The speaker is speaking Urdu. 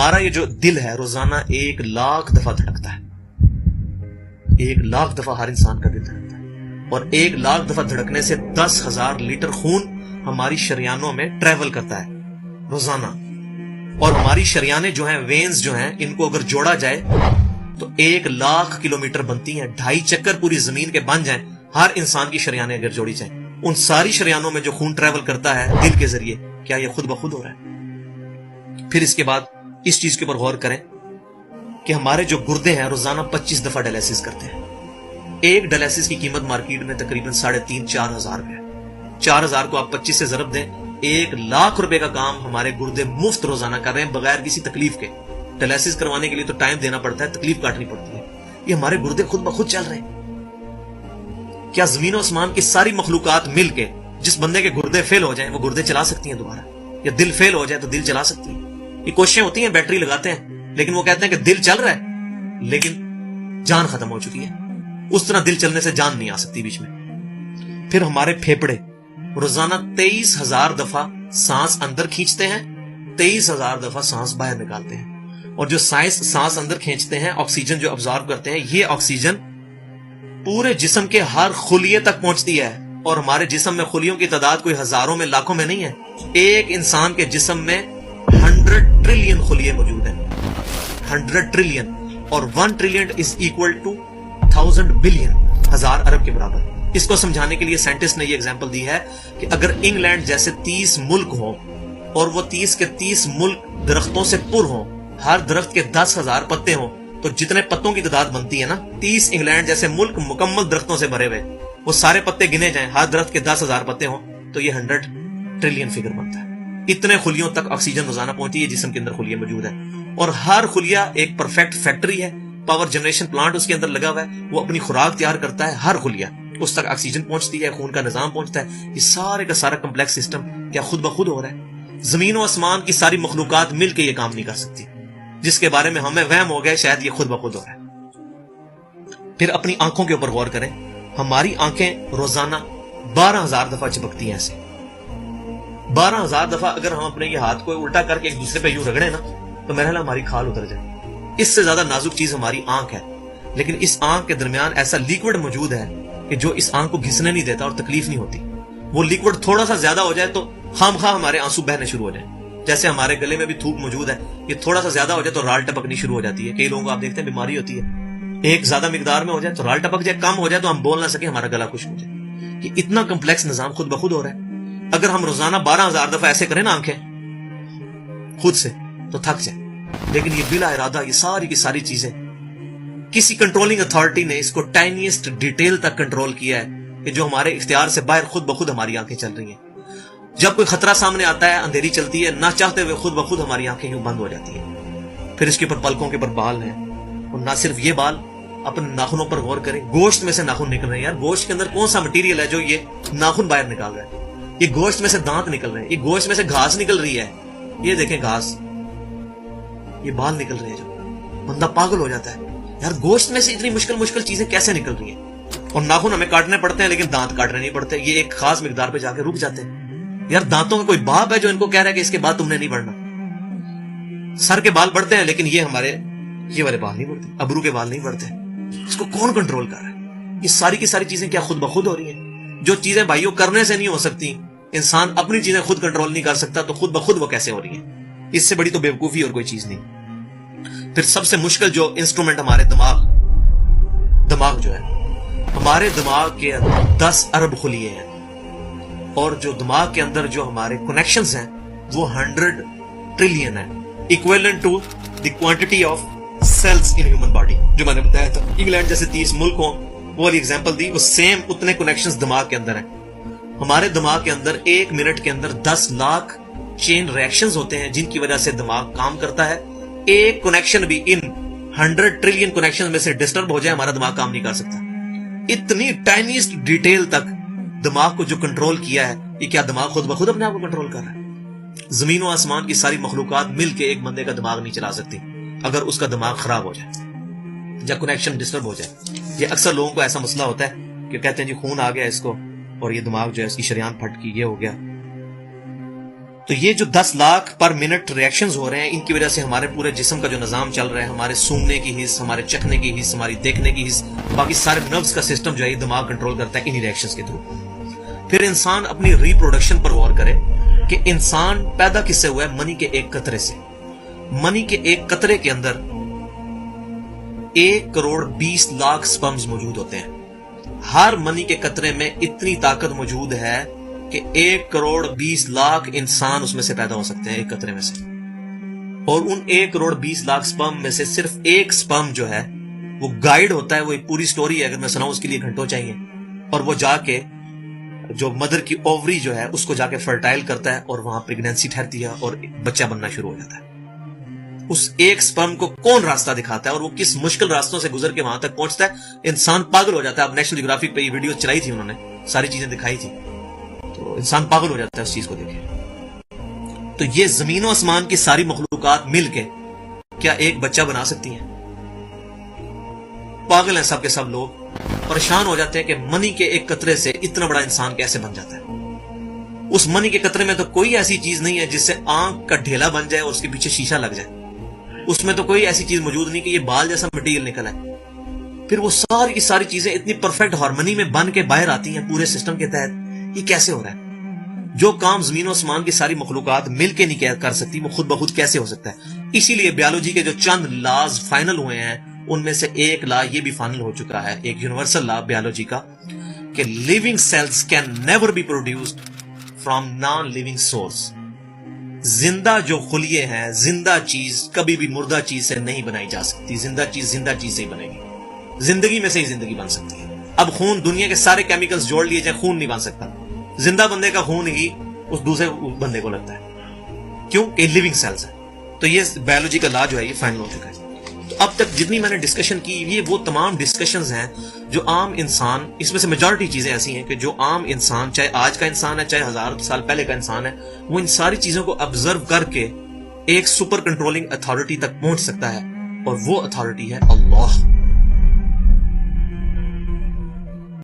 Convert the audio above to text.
ہمارا یہ جو دل ہے روزانہ 1,00,000 دفعہ دھڑکتا ہے. 1,00,000 دفعہ ہر انسان کا دل دھڑکتا ہے, اور 1,00,000 دفعہ دھڑکنے سے 10,000 لیٹر خون ہماری شریانوں میں ٹریول کرتا ہے روزانہ. اور ہماری شریانیں جو ہیں, وینز جو ہیں, ان کو اگر جوڑا جائے تو 1,00,000 کلومیٹر بنتی ہیں. 2.5 چکر پوری زمین کے بن جائیں ہر انسان کی شریانیں اگر جوڑی جائیں. ان ساری شریانوں میں جو خون ٹریول کرتا ہے دل کے ذریعے, کیا یہ خود بخود ہو رہا ہے؟ پھر اس کے بعد اس چیز کے اوپر غور کریں کہ ہمارے جو گردے ہیں روزانہ 25 دفعہ ڈائلیسس کرتے ہیں. ایک ڈائلیسس کی قیمت مارکیٹ میں تقریباً 3,500-4,000 روپے ہے. 4,000 کو آپ 25 سے ضرب دیں, 1,00,000 روپے کا کام ہمارے گردے مفت روزانہ کر رہے ہیں بغیر کسی تکلیف کے. ڈائلیسس کروانے کے لیے تو ٹائم دینا پڑتا ہے, تکلیف کاٹنی پڑتی ہے. یہ ہمارے گردے خود بخود چل رہے ہیں. کیا زمین و آسمان کی ساری مخلوقات مل کے جس بندے کے گردے فیل ہو جائیں وہ گردے چلا سکتی ہیں دوبارہ؟ یا دل فیل ہو جائے تو دل چلا سکتی ہے؟ یہ کوششیں ہوتی ہیں, بیٹری لگاتے ہیں, لیکن وہ کہتے ہیں کہ دل چل رہا ہے لیکن جان ختم ہو چکی ہے. اس طرح دل چلنے سے جان نہیں آ سکتی بیچ میں. پھر ہمارے پھیپڑے روزانہ 23,000 دفعہ سانس اندر کھینچتے ہیں, 23,000 دفعہ سانس باہر نکالتے ہیں. اور جو سانس اندر کھینچتے ہیں, آکسیجن جو ابزارو کرتے ہیں, یہ آکسیجن پورے جسم کے ہر خلیے تک پہنچتی ہے. اور ہمارے جسم میں خلیوں کی تعداد کوئی ہزاروں میں لاکھوں میں نہیں ہے. ایک انسان کے جسم میں 100 ٹریلین خلیے موجود ہیں. 100 ٹریلین, اور 1 trillion is equal to 1000 billion, 1000 ارب کے برابر. اس کو سمجھانے کے لیے سائنٹسٹ نے یہ ایگزامپل دی ہے کہ اگر انگلینڈ جیسے 30 ملک ہوں اور وہ 30 کے 30 ملک درختوں سے پر ہوں, ہر درخت کے 10,000 پتے ہوں, تو جتنے پتوں کی تعداد بنتی ہے نا, 30 انگلینڈ جیسے ملک مکمل درختوں سے بھرے ہوئے, وہ سارے پتے گنے جائیں, ہر درخت کے 10,000 پتے ہوں, تو یہ 100 ٹریلین فگر بنتا ہے. اتنے خلیوں تک آکسیجن روزانہ پہنچتی ہے. جسم کے اندر خلیے موجود ہے, اور ہر خلیہ ایک پرفیکٹ فیکٹری ہے. پاور جنریشن پلانٹ اس کے اندر لگا ہوا ہے, وہ اپنی خوراک تیار کرتا ہے. ہر خلیہ اس تک آکسیجن پہنچتی ہے, خون کا نظام پہنچتا ہے. یہ سارے کا سارا کمپلیکس سسٹم کیا خود بخود ہو رہا ہے؟ زمین و آسمان کی ساری مخلوقات مل کے یہ کام نہیں کر سکتی, جس کے بارے میں ہمیں وہم ہو گئے شاید یہ خود بخود ہو رہا ہے. پھر اپنی آنکھوں کے اوپر غور کریں. ہماری آنکھیں روزانہ 12,000 دفعہ چپکتی ہیں. ایسے 12,000 دفعہ اگر ہم اپنے یہ ہاتھ کو الٹا کر کے ایک دوسرے پہ یوں رگڑیں نا, تو میرا خیال ہماری کھال اتر جائے. اس سے زیادہ نازک چیز ہماری آنکھ ہے, لیکن اس آنکھ کے درمیان ایسا لیکوڈ موجود ہے کہ جو اس آنکھ کو گھسنے نہیں دیتا اور تکلیف نہیں ہوتی. وہ لیکوڈ تھوڑا سا زیادہ ہو جائے تو خام خواہ ہمارے آنسو بہنے شروع ہو جائیں. جیسے ہمارے گلے میں بھی تھوک موجود ہے, یہ تھوڑا سا زیادہ ہو جائے تو رال ٹپکنی شروع ہو جاتی ہے. کئی لوگوں کو آپ دیکھتے ہیں بیماری ہوتی ہے, ایک زیادہ مقدار میں ہو جائے تو رال ٹپک جائے, کم ہو جائے تو ہم بول نہ سکیں, ہمارا گلا خشک ہو جائے. یہ اتنا کمپلیکس نظام خود بخود ہو رہا ہے. اگر ہم روزانہ 12,000 دفعہ ایسے کریں نا آنکھیں خود سے تو تھک جائیں, لیکن یہ بلا ارادہ یہ ساری کی ساری چیزیں کسی کنٹرولنگ اتھارٹی نے اس کو ٹائنیسٹ ڈیٹیل تک کنٹرول کیا ہے کہ جو ہمارے اختیار سے باہر خود بخود ہماری آنکھیں چل رہی ہیں. جب کوئی خطرہ سامنے آتا ہے, اندھیری چلتی ہے, نہ چاہتے ہوئے خود بخود ہماری آنکھیں یوں بند ہو جاتی ہیں. پھر اس کے اوپر پلکوں کے اوپر بال ہیں, اور نہ صرف یہ بال, اپنے ناخنوں پر غور کریں. گوشت میں سے ناخن نکل رہے ہیں. یار گوشت کے اندر کون سا مٹیریل ہے جو یہ ناخن باہر نکال رہا ہے؟ یہ گوشت میں سے دانت نکل رہے ہیں, یہ گوشت میں سے گھاس نکل رہی ہے. یہ دیکھیں گھاس, یہ بال نکل رہے ہیں. جو بندہ پاگل ہو جاتا ہے, یار گوشت میں سے اتنی مشکل چیزیں کیسے نکل رہی ہیں؟ اور ناخن ہمیں کاٹنے پڑتے ہیں لیکن دانت کاٹنے نہیں پڑتے. یہ ایک خاص مقدار پہ جا کے رک جاتے ہیں. یار دانتوں کا کوئی باپ ہے جو ان کو کہہ رہا ہے کہ اس کے بعد تم نے نہیں بڑھنا؟ سر کے بال بڑھتے ہیں لیکن یہ والے بال نہیں بڑھتے, ابرو کے بال نہیں بڑھتے. اس کو کون کنٹرول کر رہا ہے؟ یہ ساری کی ساری چیزیں کیا خود بخود ہو رہی ہیں؟ جو چیزیں بھائیوں کرنے سے نہیں ہو سکتی, انسان اپنی چیزیں خود کنٹرول نہیں کر سکتا, تو خود بخود وہ کیسے ہو رہی ہیں؟ اس سے بڑی تو بیوقوفی اور کوئی چیز نہیں. پھر سب سے مشکل جو انسٹرومنٹ ہمارے دماغ جو ہے, ہمارے دماغ کے 10 ارب خلیے ہیں, اور جو دماغ کے اندر جو ہمارے کنیکشنز ہیں وہ 100 ٹریلین ہیں, equivalent to the quantity of cells in human body. جو میں نے بتایا تھا انگلینڈ جیسے 30 ملک ہوں, وہ والی ایگزامپل دی, وہ سیم اتنے کنیکشنز دماغ کے اندر ہیں. ہمارے دماغ کے اندر 1 منٹ کے اندر 10 لاکھ چین ریئیکشنز ہوتے ہیں جن کی وجہ سے دماغ کام کرتا ہے. ایک کنیکشن بھی ان 100 ٹریلین کنیکشن میں سے ڈسٹرب ہو جائے, ہمارا دماغ کام نہیں کر سکتا. اتنی ٹائنیسٹ ڈیٹیل تک دماغ کو جو کنٹرول کیا ہے, یہ کیا دماغ خود بخود اپنے آپ کو کنٹرول کر رہا ہے؟ زمین و آسمان کی ساری مخلوقات مل کے ایک بندے کا دماغ نہیں چلا سکتی اگر اس کا دماغ خراب ہو جائے یا کنیکشن ڈسٹرب ہو جائے. یہ اکثر لوگوں کو ایسا مسئلہ ہوتا ہے کہ کہتے ہیں جی خون آ گیا اس کو, اور یہ دماغ جو ہے اس کی شریان پھٹ کی, یہ ہو گیا. تو یہ جو 10 لاکھ پر منٹ ریئیکشنز ہو رہے ہیں، ان کی وجہ سے ہمارے پورے جسم کا جو نظام چل رہا ہے، ہمارے سونگنے کی حص، ہمارے چکھنے کی حص، ہماری دیکھنے کی حص، باقی سارے نروز کا سسٹم جو ہے دماغ کنٹرول کرتا ہے انہی ریئیکشنز کے تھرو۔ پھر انسان اپنی ری پروڈکشن پر غور کرے کہ انسان پیدا کس سے ہوا ہے؟ منی کے ایک قطرے سے۔ منی کے ایک قطرے کے اندر 1 کروڑ 20 لاکھ سپرمز موجود ہوتے ہیں۔ ہر منی کے قطرے میں اتنی طاقت موجود ہے کہ 1 کروڑ 20 لاکھ انسان اس میں سے پیدا ہو سکتے ہیں ایک قطرے میں سے، اور ان 1 کروڑ 20 لاکھ سپرم میں سے صرف ایک سپرم جو ہے وہ گائیڈ ہوتا ہے، وہ ایک پوری سٹوری ہے، اگر میں سناؤں اس کے لیے گھنٹوں چاہیے، اور وہ جا کے جو مدر کی اووری جو ہے اس کو جا کے فرٹائل کرتا ہے اور وہاں پریگنینسی ٹھہرتی ہے اور بچہ بننا شروع ہو جاتا ہے۔ اس ایک سپرم کو کون راستہ دکھاتا ہے اور وہ کس مشکل راستوں سے گزر کے وہاں تک پہنچتا ہے، انسان پاگل ہو جاتا ہے۔ اب نیشنل جیوگرافک پہ یہ ویڈیو چلائی تھی انہوں نے، ساری چیزیں دکھائی تھی، تو انسان پاگل ہو جاتا ہے اس چیز کو دیکھے۔ تو یہ زمین و آسمان کی ساری مخلوقات مل کے کیا ایک بچہ بنا سکتی ہیں؟ پاگل ہیں سب کے سب لوگ، پریشان ہو جاتے ہیں کہ منی کے ایک قطرے سے اتنا بڑا انسان کیسے بن جاتا ہے۔ اس منی کے قطرے میں تو کوئی ایسی چیز نہیں ہے جس سے آنکھ کا ڈھیلا بن جائے اور اس کے پیچھے شیشہ لگ جائے، اس میں تو کوئی ایسی چیز موجود نہیں کہ یہ بال جیسا مٹیریل نکل ہے۔ پھر وہ ساری کی ساری چیزیں اتنی پرفیکٹ ہارمنی میں بن کے باہر آتی ہیں پورے سسٹم کے تحت، یہ کیسے ہو رہا ہے؟ جو کام زمین و آسمان کی ساری مخلوقات مل کے نہیں کر سکتی وہ خود بخود کیسے ہو سکتا ہے؟ اسی لیے بیولوجی کے جو چند لاز فائنل ہوئے ہیں ان میں سے ایک لا یہ بھی فائنل ہو چکا ہے، ایک یونیورسل لا بیولوجی کا، کہ living cells can never be produced from non living source. زندہ جو خلیے ہیں، زندہ چیز کبھی بھی مردہ چیز سے نہیں بنائی جا سکتی، زندہ چیز سے ہی بنے گی، زندگی میں سے ہی زندگی بن سکتی ہے۔ اب خون، دنیا کے سارے کیمیکلز جوڑ لیے جائیں، خون نہیں بن سکتا، زندہ بندے کا خون ہی اس دوسرے بندے کو لگتا ہے، کیوں کہ لیونگ سیلز ہے۔ تو یہ بیولوجی کا لا جو ہے یہ فائنل ہو چکا ہے۔ تو اب تک جتنی میں نے ڈسکشن کی یہ وہ تمام ڈسکشنز ہیں جو عام انسان، اس میں سے میجورٹی چیزیں ایسی ہیں کہ جو عام انسان، چاہے آج کا انسان ہے چاہے 1000 سال پہلے کا انسان ہے، وہ ان ساری چیزوں کو آبزرو کر کے ایک سپر کنٹرولنگ اتھارٹی تک پہنچ سکتا ہے، اور وہ اتھارٹی ہے اللہ۔